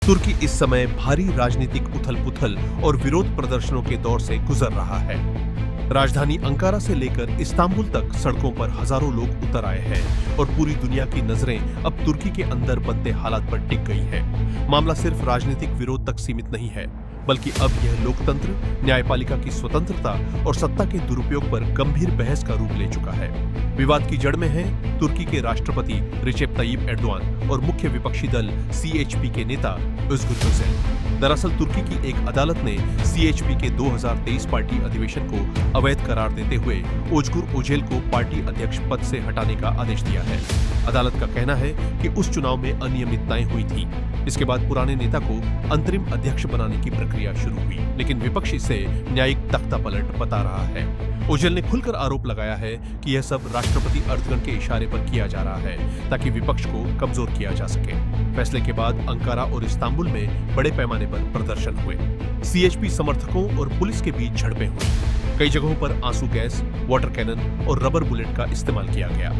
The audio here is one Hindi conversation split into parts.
तुर्की इस समय भारी राजनीतिक उथल-पुथल और विरोध प्रदर्शनों के दौर से गुजर रहा है। राजधानी अंकारा से लेकर इस्तांबुल तक सड़कों पर हजारों लोग उतर आए हैं और पूरी दुनिया की नजरें अब तुर्की के अंदर बनते हालात पर टिक गई है। मामला सिर्फ राजनीतिक विरोध तक सीमित नहीं है, बल्कि अब यह लोकतंत्र, न्यायपालिका की स्वतंत्रता और सत्ता के दुरुपयोग पर गंभीर बहस का रूप ले चुका है। विवाद की जड़ में है तुर्की के राष्ट्रपति रिसेप तय्यिप एर्दोआन और मुख्य विपक्षी दल सीएचपी के नेता özgür özel। दरअसल तुर्की की एक अदालत ने सीएचपी के 2023 पार्टी अधिवेशन को अवैध करार देते हुए özgür özel को पार्टी अध्यक्ष पद से हटाने का आदेश दिया है। अदालत का कहना है कि उस चुनाव में अनियमितताएं हुई थी। इसके बाद पुराने नेता को अंतरिम अध्यक्ष बनाने की प्रक्रिया शुरू हुई, लेकिन विपक्ष इसे न्यायिक तख्तापलट बता रहा है। ओझेल ने खुलकर आरोप लगाया है कि यह सब राष्ट्रपति अर्दगन के इशारे पर किया जा रहा है ताकि विपक्ष को कमजोर किया जा सके। फैसले के बाद अंकारा और इस्तांबुल में बड़े पैमाने पर प्रदर्शन हुए। सीएचपी समर्थकों और पुलिस के बीच झड़पें हुई। कई जगहों पर आंसू गैस, वाटर कैनन और रबर बुलेट का इस्तेमाल किया गया।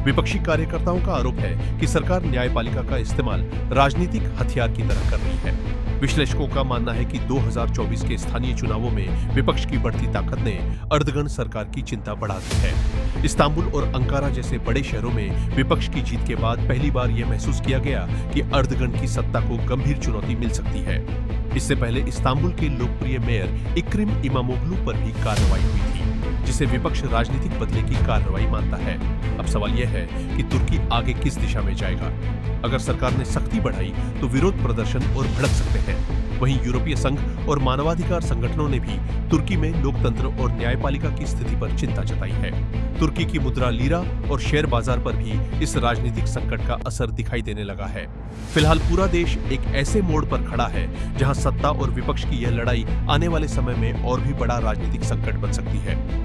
विपक्षी कार्यकर्ताओं का आरोप है कि सरकार न्यायपालिका का इस्तेमाल राजनीतिक हथियार की तरह कर रही है। विश्लेषकों का मानना है कि 2024 के स्थानीय चुनावों में विपक्ष की बढ़ती ताकत ने अर्दगन सरकार की चिंता बढ़ा दी है। इस्तांबुल और अंकारा जैसे बड़े शहरों में विपक्ष की जीत के बाद पहली बार यह महसूस किया गया कि अर्दगन की सत्ता को गंभीर चुनौती मिल सकती है। इससे पहले इस्तांबुल के लोकप्रिय मेयर इक्रिम इमामोग्लू पर भी कार्रवाई हुई थी, जिसे विपक्ष राजनीतिक बदले की कार्रवाई मानता है। अब सवाल यह है कि तुर्की आगे किस दिशा में जाएगा। अगर सरकार ने सख्ती बढ़ाई तो विरोध प्रदर्शन और भड़क सकते हैं। वहीं यूरोपीय संघ और मानवाधिकार संगठनों ने भी तुर्की में लोकतंत्र और न्यायपालिका की स्थिति पर चिंता जताई है। तुर्की की मुद्रा लीरा और शेयर बाजार पर भी इस राजनीतिक संकट का असर दिखाई देने लगा है। फिलहाल पूरा देश एक ऐसे मोड़ पर खड़ा है जहां सत्ता और विपक्ष की यह लड़ाई आने वाले समय में और भी बड़ा राजनीतिक संकट बन सकती है।